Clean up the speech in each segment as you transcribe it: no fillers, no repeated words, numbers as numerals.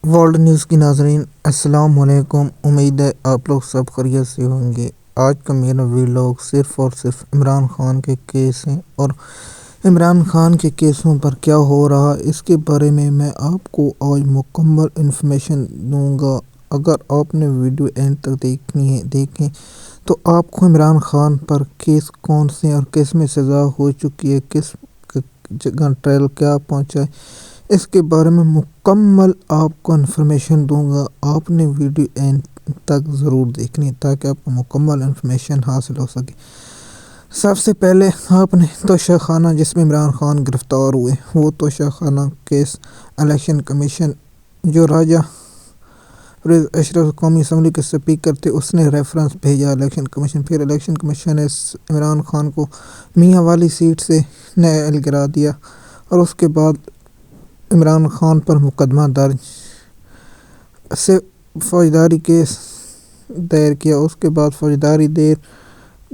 World news کی ناظرین السلام علیکم۔ امید ہے آپ لوگ سب خیریت سے ہوں گے۔ آج کا میرا ویلاگ صرف اور صرف عمران خان کے کیس ہیں اور عمران خان کے کیسوں پر کیا ہو رہا ہے اس کے بارے میں آپ کو آج مکمل انفارمیشن دوں گا۔ اگر آپ نے ویڈیو اینڈ تک دیکھیں تو آپ کو عمران خان پر کیس کون سے اور کس میں سزا ہو چکی ہے، کس جگہ ٹرائل کیا پہنچا ہے، اس کے بارے میں مکمل آپ کو انفارمیشن دوں گا۔ آپ نے ویڈیو اینڈ تک ضرور دیکھنی تاکہ آپ کو مکمل انفارمیشن حاصل ہو سکے۔ سب سے پہلے آپ نے توشہ خانہ جس میں عمران خان گرفتار ہوئے، وہ توشہ خانہ کیس الیکشن کمیشن جو راجہ پرویز اشرف قومی اسمبلی کے اسپیکر تھے، اس نے ریفرنس بھیجا الیکشن کمیشن۔ پھر الیکشن کمیشن نے عمران خان کو میاں والی سیٹ سے نااہل قرار دیا اور اس کے بعد عمران خان پر مقدمہ درج سے فوجداری کیس دائر کیا۔ اس کے بعد فوجداری دیر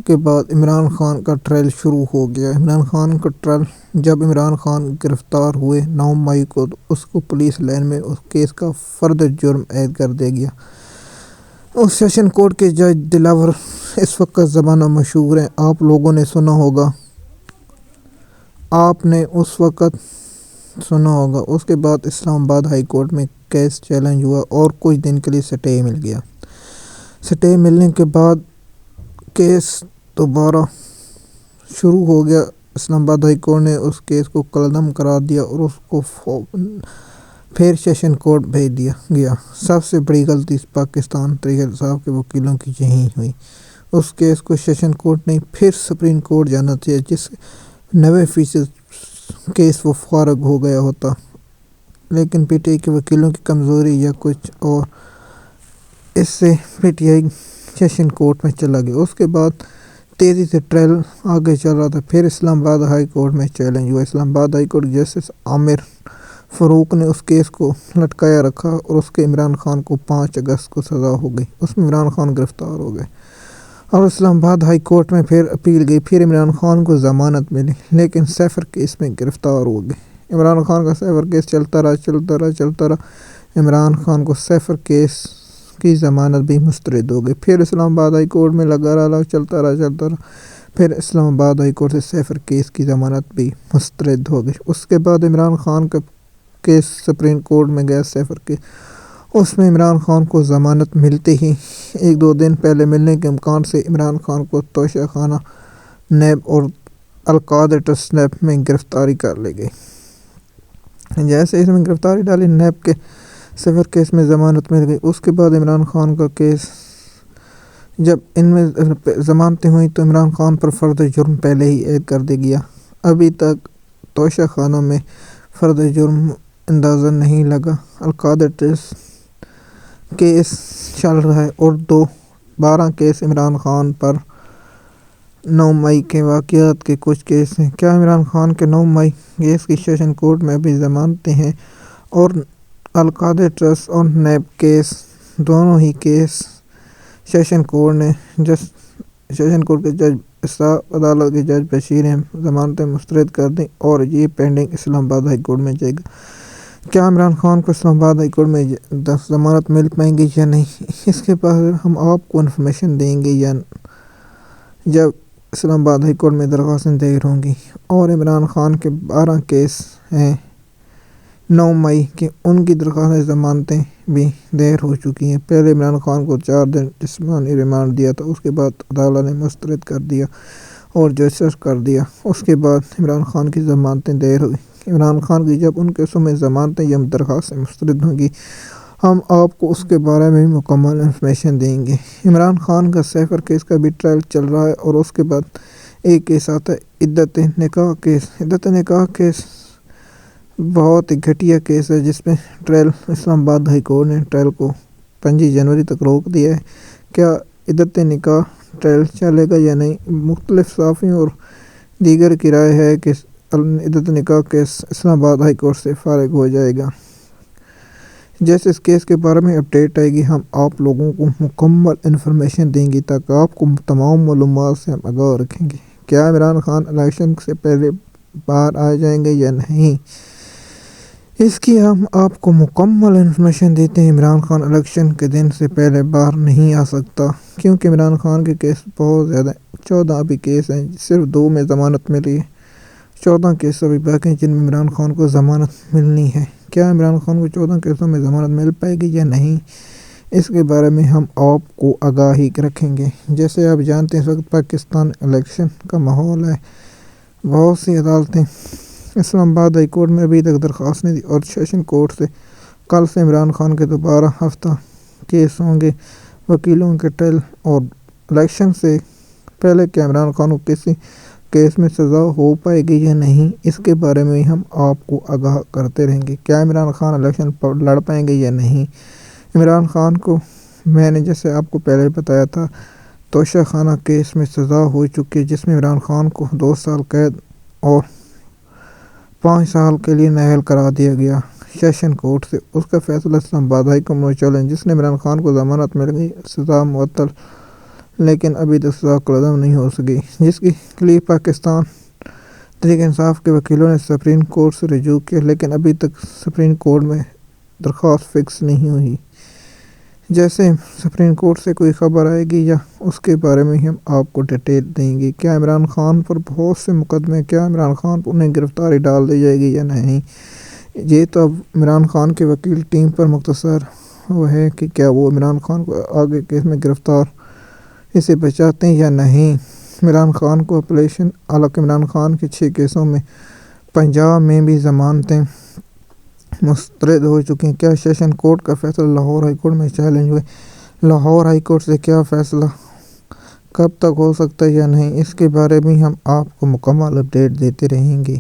کے بعد عمران خان کا ٹرائل شروع ہو گیا۔ عمران خان کا ٹرائل جب عمران خان گرفتار ہوئے 9 مئی کو تو اس کو پولیس لائن میں اس کیس کا فرد جرم عائد کر دیا گیا۔ اس سیشن کورٹ کے جج دلاور اس وقت زمانہ مشہور ہیں، آپ لوگوں نے سنا ہوگا۔ اس کے بعد اسلام آباد ہائی کورٹ میں کیس چیلنج ہوا اور کچھ دن کے لیے سٹے مل گیا۔ سٹے ملنے کے بعد کیس دوبارہ شروع ہو گیا۔ اسلام آباد ہائی کورٹ نے اس کیس کو کالعدم قرار دیا اور اس کو پھر سیشن کورٹ بھیج دیا گیا۔ سب سے بڑی غلطی پاکستان تحریک انصاف کے وکیلوں کی یہی ہوئی۔ اس کیس کو سیشن کورٹ نے پھر سپریم کورٹ جانا چاہیے، جس 90% کیس وہ فارغ ہو گیا ہوتا، لیکن پی ٹی آئی کے وکیلوں کی کمزوری یا کچھ اور اس سے P T I session court میں چلا گیا۔ اس کے بعد تیزی سے ٹرائل آگے چل رہا تھا۔ پھر اسلام آباد ہائی کورٹ میں چیلنج ہوا۔ اسلام آباد ہائی کورٹ جسٹس عامر فاروق نے اس کیس کو لٹکایا رکھا اور اس کے عمران خان کو 5 اگست کو سزا ہو گئی۔ اس میں عمران خان گرفتار ہو گئے اور اسلام آباد ہائی کورٹ میں پھر اپیل گئی۔ پھر عمران خان کو ضمانت ملی، لیکن سیفر کیس میں گرفتار ہو گئے۔ عمران خان کا سیفر کیس چلتا رہا۔ عمران خان کو سیفر کیس کی ضمانت بھی مسترد ہو گئی۔ پھر اسلام آباد ہائی کورٹ میں لگا رہا، چلتا رہا۔ پھر اسلام آباد ہائی کورٹ سے سیفر کیس کی ضمانت بھی مسترد ہو گئی۔ اس کے بعد عمران خان کا کیس سپریم کورٹ میں گیا، سیفر کیس۔ اس میں عمران خان کو ضمانت ملتے ہی 1-2 دن پہلے ملنے کے امکان سے عمران خان کو توشہ خانہ نیب اور القاعدہ ٹرسٹ نیب میں گرفتاری کر لی گئی۔ جیسے اس میں گرفتاری ڈالی، نیب کے سیفر کیس میں ضمانت مل گئی۔ اس کے بعد عمران خان کا کیس جب ان میں ضمانتیں ہوئیں تو عمران خان پر فرد جرم پہلے ہی عائد کر دیا گیا۔ ابھی تک توشہ خانہ میں فرد جرم اندازہ نہیں لگا۔ القاعدہ ٹرسٹ کیس چل رہا ہے اور 12 کیس عمران خان پر 9 مئی کے واقعات کے کچھ کیس ہیں۔ کیا عمران خان کے 9 مئی کیس کی سیشن کورٹ میں بھی ضمانتیں ہیں اور القاعدہ ٹرسٹ اور نیب کیس دونوں ہی کیس سیشن کورٹ کے جج انصاف عدالت کے جج بشیر احمد ضمانتیں مسترد کر دیں اور یہ پینڈنگ اسلام آباد ہائی کورٹ میں جائے گا۔ کیا عمران خان کو اسلام آباد ہائی کورٹ میں ضمانت مل پائیں گی یا نہیں، اس کے بعد ہم آپ کو انفارمیشن دیں گے یا جب اسلام آباد ہائی کورٹ میں درخواستیں دائر ہوں گی۔ اور عمران خان کے 12 کیس ہیں 9 مئی کے، ان کی درخواستیں ضمانتیں بھی دائر ہو چکی ہیں۔ پہلے عمران خان کو 4 دن جسمانی ریمانڈ دیا تھا، اس کے بعد عدالت نے مسترد کر دیا اور جسٹس کر دیا۔ اس کے بعد عمران خان کی ضمانتیں دائر ہوئی۔ عمران خان کی جب ان کیسوں میں ضمانتیں یا درخواستیں مسترد ہوں گی، ہم آپ کو اس کے بارے میں بھی مکمل انفارمیشن دیں گے۔ عمران خان کا سیفر کیس کا بھی ٹرائل چل رہا ہے اور اس کے بعد ایک کیس آتا ہے عدت نکاح کیس۔ عدت نکاح کیس بہت ہی گھٹیا کیس ہے، جس میں ٹرائل اسلام آباد ہائی کورٹ نے ٹرائل کو 5 جنوری تک روک دیا ہے۔ کیا عدت نکاح ٹرائل چلے گا یا نہیں؟ مختلف صحافیوں اور دیگر کی رائے ہے کہ عدت نکاح کیس اسلام آباد ہائی کورٹ سے فارغ ہو جائے گا۔ جیسے اس کیس کے بارے میں اپڈیٹ آئے گی، ہم آپ لوگوں کو مکمل انفارمیشن دیں گے تاکہ آپ کو تمام معلومات سے ہم آگاہ رکھیں گے۔ کیا عمران خان الیکشن سے پہلے باہر آ جائیں گے یا نہیں؟ اس کی ہم آپ کو مکمل انفارمیشن دیتے ہیں۔ عمران خان الیکشن کے دن سے پہلے باہر نہیں آ سکتا کیونکہ عمران خان کے کیس بہت زیادہ 14 ابھی کیس ہیں، صرف 2 میں ضمانت ملی ہے، 14 کیس ابھی باقی ہیں جن میں عمران خان کو ضمانت ملنی ہے۔ کیا عمران خان کو 14 کیسوں میں ضمانت مل پائے گی یا نہیں، اس کے بارے میں ہم آپ کو آگاہی رکھیں گے۔ جیسے آپ جانتے ہیں اس وقت پاکستان الیکشن کا ماحول ہے، بہت سی عدالتیں اسلام آباد ہائی کورٹ میں ابھی تک درخواست نہیں دی اور سیشن کورٹ سے کل سے عمران خان کے دوبارہ ہفتہ کیس ہوں گے، وکیلوں کے ٹرائل اور الیکشن سے پہلے کیا عمران خان کو کسی کیس میں سزا ہو پائے گی یا نہیں، اس کے بارے میں ہم آپ کو آگاہ کرتے رہیں گے۔ کیا عمران خان الیکشن لڑ پائیں گے یا نہیں، عمران خان کو میں نے جیسے آپ کو پہلے بتایا تھا توشہ خانہ کیس میں سزا ہو چکی ہے جس میں عمران خان کو 2 سال قید اور 5 سال کے لیے نااہل قرار دیا گیا سیشن کورٹ سے۔ اس کا فیصلہ اسلام آباد ہائی کورٹ میں چیلنج جس نے عمران خان کو ضمانت مل گئی، سزا معطل، لیکن ابھی تک سزا کالعدم نہیں ہو سکی، جس کے لیے پاکستان تحریک انصاف کے وکیلوں نے سپریم کورٹ سے رجوع کیا، لیکن ابھی تک سپریم کورٹ میں درخواست فکس نہیں ہوئی۔ جیسے سپریم کورٹ سے کوئی خبر آئے گی یا اس کے بارے میں ہم آپ کو ڈیٹیل دیں گے۔ کیا عمران خان پر بہت سے مقدمے، کیا عمران خان پر انہیں گرفتاری ڈال دی جائے گی یا نہیں، یہ تو اب عمران خان کے وکیل ٹیم پر مختصر وہ ہے کہ کیا وہ عمران خان کو آگے کیس میں گرفتار اسے بچاتے ہیں یا نہیں۔ عمران خان کو اپلیشن، حالانکہ عمران خان کے 6 کیسوں میں پنجاب میں بھی ضمانتیں مسترد ہو چکی ہیں۔ کیا سیشن کورٹ کا فیصلہ لاہور ہائی کورٹ میں چیلنج ہوئے، لاہور ہائی کورٹ سے کیا فیصلہ کب تک ہو سکتا ہے یا نہیں، اس کے بارے میں ہم آپ کو مکمل اپڈیٹ دیتے رہیں گے۔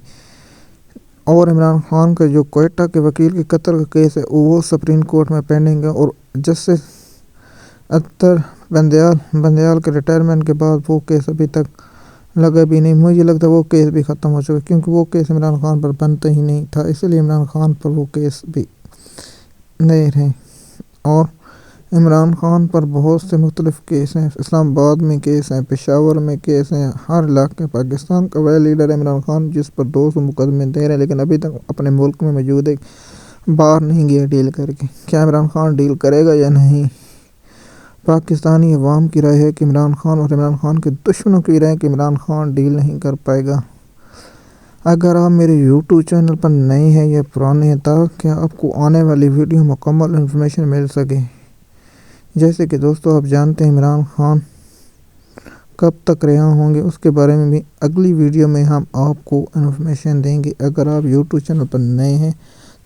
اور عمران خان کا جو کوئٹہ کے وکیل کے قتل کا کیس ہے وہ سپریم کورٹ میں پینڈنگ ہے اور جسٹس اطہر بندیال کے ریٹائرمنٹ کے بعد وہ کیس ابھی تک لگا بھی نہیں۔ مجھے لگتا ہے وہ کیس بھی ختم ہو چکا کیونکہ وہ کیس عمران خان پر بنتا ہی نہیں تھا، اس لیے عمران خان پر وہ کیس بھی نہیں رہے۔ اور عمران خان پر بہت سے مختلف کیس ہیں، اسلام آباد میں کیس ہیں، پشاور میں کیس ہیں، ہر علاقے پاکستان کا وہ لیڈر ہے عمران خان جس پر 200 مقدمے دے رہے ہیں، لیکن ابھی تک اپنے ملک میں موجود ہے، باہر نہیں گیا ڈیل کر کے۔ کیا عمران خان ڈیل کرے گا یا نہیں، پاکستانی عوام کی رائے ہے کہ عمران خان، اور عمران خان کے دشمنوں کی رائے ہے کہ عمران خان ڈیل نہیں کر پائے گا۔ اگر آپ میرے یوٹیوب چینل پر نئے ہیں یا پرانے ہیں تاکہ آپ کو آنے والی ویڈیو مکمل انفارمیشن مل سکے، جیسے کہ دوستو آپ جانتے ہیں عمران خان کب تک رہا ہوں گے، اس کے بارے میں بھی اگلی ویڈیو میں ہم آپ کو انفارمیشن دیں گے۔ اگر آپ یوٹیوب چینل پر نئے ہیں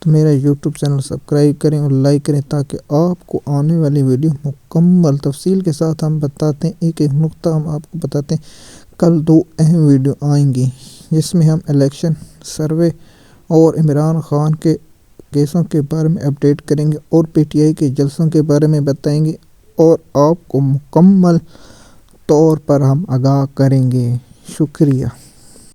تو میرا یوٹیوب چینل سبسکرائب کریں اور لائک کریں تاکہ آپ کو آنے والی ویڈیو مکمل تفصیل کے ساتھ ہم بتاتے ہیں، ایک ایک نقطہ ہم آپ کو بتاتے ہیں۔ کل 2 اہم ویڈیو آئیں گی جس میں ہم الیکشن سروے اور عمران خان کے کیسوں کے بارے میں اپڈیٹ کریں گے اور پی ٹی آئی کے جلسوں کے بارے میں بتائیں گے اور آپ کو مکمل طور پر ہم آگاہ کریں گے۔ شکریہ۔